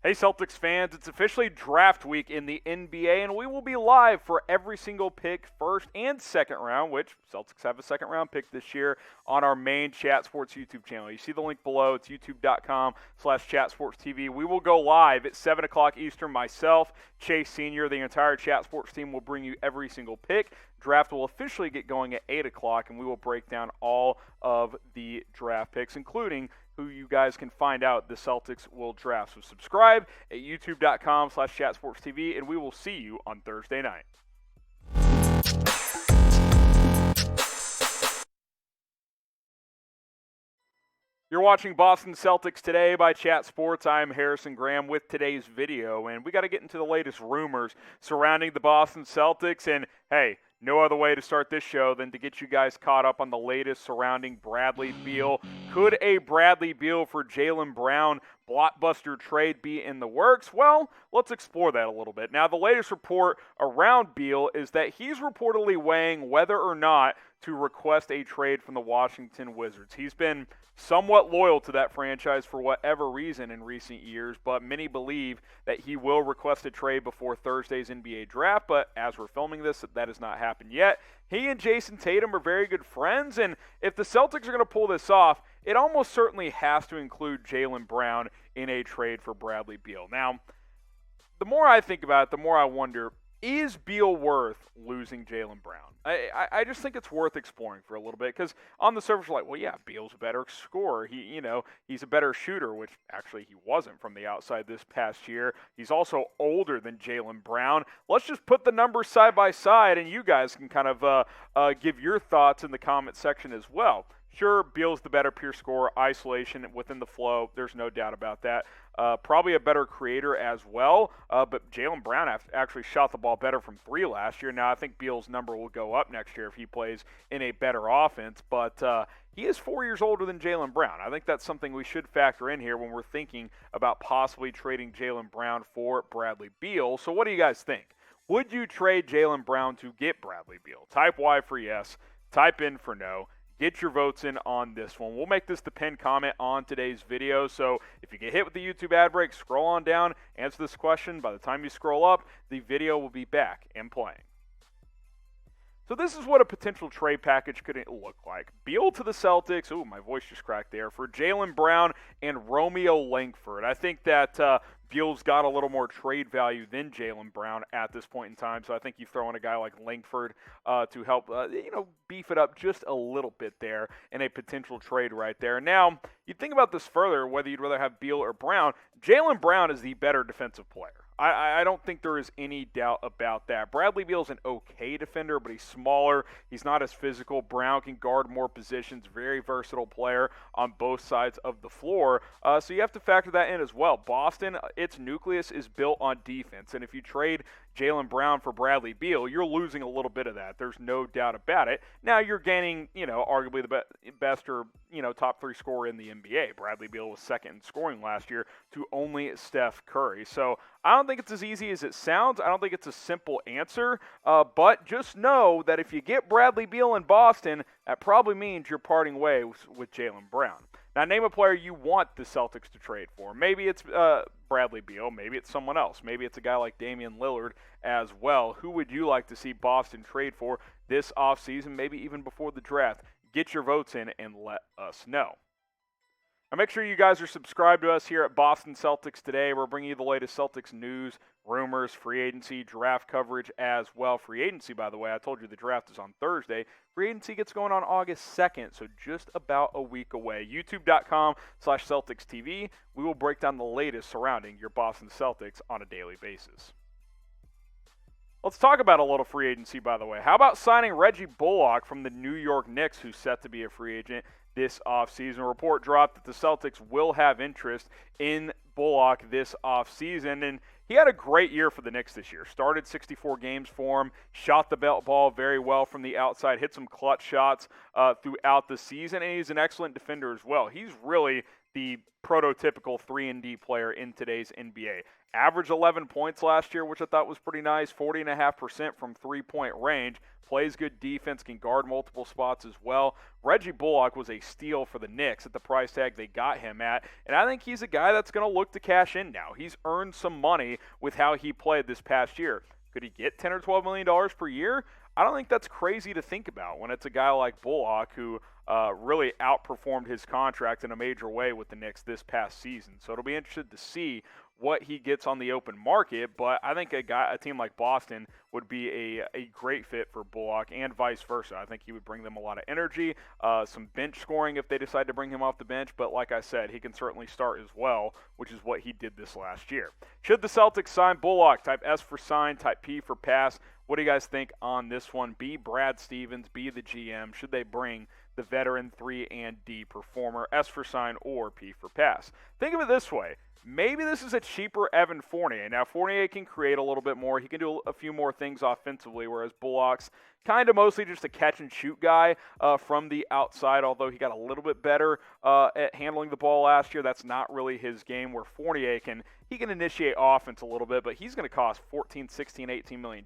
Hey Celtics fans, it's officially draft week in the NBA, and we will be live for every single pick, first and second round, which Celtics have a second round pick this year on our main Chat Sports YouTube channel. You see the link below. It's youtube.com/chatsportstv. We will go live at 7 o'clock Eastern. Myself, Chase Sr., the entire Chat Sports team will bring you every single pick. Draft will officially get going at 8 o'clock, and we will break down all of the draft picks, including who you guys can find out the Celtics will draft. So subscribe at youtube.com/chatsportstv, and we will see you on Thursday night. You're watching Boston Celtics Today by Chat Sports. I'm Harrison Graham with today's video, and we got to get into the latest rumors surrounding the Boston Celtics. And hey, no other way to start this show than to get you guys caught up on the latest surrounding Bradley Beal. Could a Bradley Beal for Jaylen Brown blockbuster trade be in the works? Well, let's explore that a little bit. Now, the latest report around Beal is that he's reportedly weighing whether or not to request a trade from the Washington Wizards. He's been somewhat loyal to that franchise for whatever reason in recent years, but many believe that he will request a trade before Thursday's NBA draft, but as we're filming this, that has not happened yet. He and Jason Tatum are very good friends, and if the Celtics are going to pull this off, it almost certainly has to include Jaylen Brown in a trade for Bradley Beal. Now, the more I think about it, the more I wonder, is Beal worth losing Jaylen Brown? I just think it's worth exploring for a little bit, because on the surface, you're like, well, yeah, Beal's a better scorer. He's a better shooter, which actually he wasn't from the outside this past year. He's also older than Jaylen Brown. Let's just put the numbers side by side, and you guys can kind of give your thoughts in the comment section as well. Sure, Beal's the better pure scorer, isolation within the flow. There's no doubt about that. Probably a better creator as well, but Jaylen Brown actually shot the ball better from three last year. Now, I think Beal's number will go up next year if he plays in a better offense, but he is 4 years older than Jaylen Brown. I think that's something we should factor in here when we're thinking about possibly trading Jaylen Brown for Bradley Beal. So what do you guys think? Would you trade Jaylen Brown to get Bradley Beal? Type Y for yes, type in for no. Get your votes in on this one. We'll make this the pinned comment on today's video, so if you get hit with the YouTube ad break, scroll on down, answer this question. By the time you scroll up, the video will be back and playing. So this is what a potential trade package could look like. Beal to the Celtics. Ooh, my voice just cracked there. For Jaylen Brown and Romeo Langford. I think that Beal's got a little more trade value than Jaylen Brown at this point in time, so I think you throw in a guy like Langford to help beef it up just a little bit there in a potential trade right there. Now, you think about this further, whether you'd rather have Beal or Brown. Jaylen Brown is the better defensive player. I don't think there is any doubt about that. Bradley Beal's an okay defender, but he's smaller. He's not as physical. Brown can guard more positions. Very versatile player on both sides of the floor. So you have to factor that in as well. Boston, its nucleus is built on defense, and if you trade Jaylen Brown for Bradley Beal, you're losing a little bit of that. There's no doubt about it. Now you're gaining, arguably the best or top three scorer in the NBA. Bradley Beal was second in scoring last year to only Steph Curry. So I don't think it's as easy as it sounds. I don't think it's a simple answer. But just know that if you get Bradley Beal in Boston, that probably means you're parting ways with Jaylen Brown. Now, name a player you want the Celtics to trade for. Maybe it's Bradley Beal. Maybe it's someone else. Maybe it's a guy like Damian Lillard as well. Who would you like to see Boston trade for this offseason, maybe even before the draft? Get your votes in and let us know. Now, make sure you guys are subscribed to us here at Boston Celtics Today. We're bringing you the latest Celtics news, rumors, free agency, draft coverage as well. Free agency, by the way, I told you the draft is on Thursday. Free agency gets going on August 2nd, so just about a week away. YouTube.com/CelticsTV. We will break down the latest surrounding your Boston Celtics on a daily basis. Let's talk about a little free agency, by the way. How about signing Reggie Bullock from the New York Knicks, who's set to be a free agent this offseason? A report dropped that the Celtics will have interest in Bullock this offseason, and he had a great year for the Knicks this year. Started 64 games for him, shot the ball very well from the outside, hit some clutch shots throughout the season, and he's an excellent defender as well. He's really the prototypical 3-and-D player in today's NBA. Averaged 11 points last year, which I thought was pretty nice, 40.5% from three-point range. Plays good defense, can guard multiple spots as well. Reggie Bullock was a steal for the Knicks at the price tag they got him at, and I think he's a guy that's going to look to cash in now. He's earned some money with how he played this past year. Could he get $10 or $12 million per year? I don't think that's crazy to think about when it's a guy like Bullock who really outperformed his contract in a major way with the Knicks this past season. So it'll be interesting to see what he gets on the open market, but I think a team like Boston would be a great fit for Bullock and vice versa. I think he would bring them a lot of energy, some bench scoring if they decide to bring him off the bench, but like I said, he can certainly start as well, which is what he did this last year. Should the Celtics sign Bullock? Type S for sign, type P for pass. What do you guys think on this one? Be Brad Stevens, be the GM. Should they bring the veteran 3-and-D performer, S for sign or P for pass? Think of it this way. Maybe this is a cheaper Evan Fournier. Now, Fournier can create a little bit more. He can do a few more things offensively, whereas Bullock's kind of mostly just a catch-and-shoot guy from the outside, although he got a little bit better at handling the ball last year. That's not really his game, where Fournier can initiate offense a little bit, but he's going to cost $14, $16, $18 million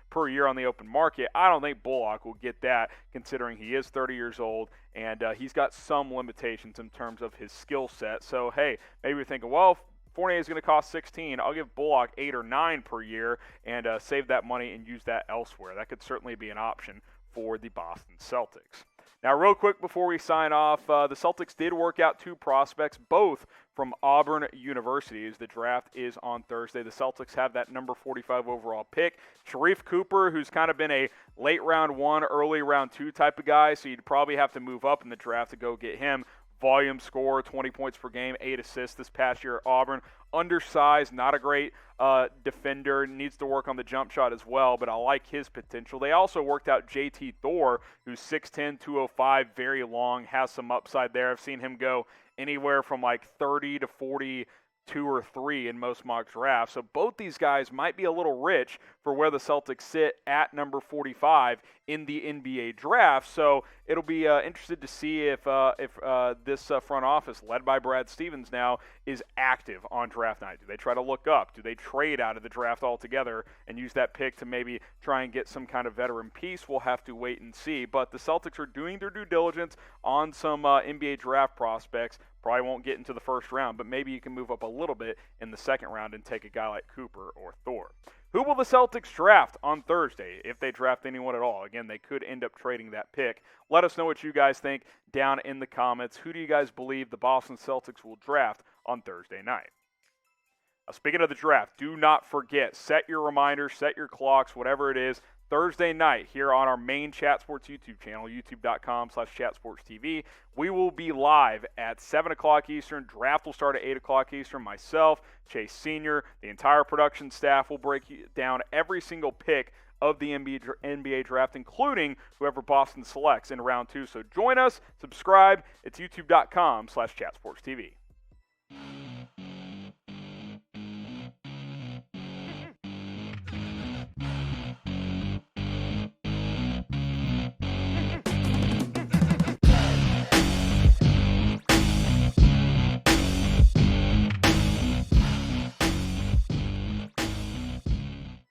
per year on the open market. I don't think Bullock will get that, considering he is 30 years old, and he's got some limitations in terms of his skill set. So, hey, maybe you're thinking, well, Fournier is going to cost $16. I'll give Bullock $8 or $9 per year and save that money and use that elsewhere. That could certainly be an option for the Boston Celtics. Now, real quick before we sign off, the Celtics did work out two prospects, both from Auburn University, as the draft is on Thursday. The Celtics have that number 45 overall pick. Sharife Cooper, who's kind of been a late round 1, early round 2 type of guy, so you'd probably have to move up in the draft to go get him. Volume scorer, 20 points per game, 8 assists this past year at Auburn. Undersized, not a great defender, needs to work on the jump shot as well, but I like his potential. They also worked out JT Thor, who's 6'10", 205, very long, has some upside there. I've seen him go anywhere from like 30 to 42 or 3 in most mock drafts. So both these guys might be a little rich for where the Celtics sit at number 45 in the NBA draft. So it'll be interested to see if this front office, led by Brad Stevens now, is active on draft night. Do they try to look up? Do they trade out of the draft altogether and use that pick to maybe try and get some kind of veteran piece? We'll have to wait and see. But the Celtics are doing their due diligence on some NBA draft prospects. Probably won't get into the first round, but maybe you can move up a little bit in the second round and take a guy like Cooper or Thor. Who will the Celtics draft on Thursday, if they draft anyone at all? Again, they could end up trading that pick. Let us know what you guys think down in the comments. Who do you guys believe the Boston Celtics will draft on Thursday night? Now, speaking of the draft, do not forget, set your reminders, set your clocks, whatever it is, Thursday night here on our main Chat Sports YouTube channel, youtube.com/chatsportstv. We will be live at 7 o'clock Eastern. Draft will start at 8 o'clock Eastern. Myself, Chase Sr., the entire production staff will break down every single pick of the NBA draft, including whoever Boston selects in round 2. So join us, subscribe. It's youtube.com/chatsportstv.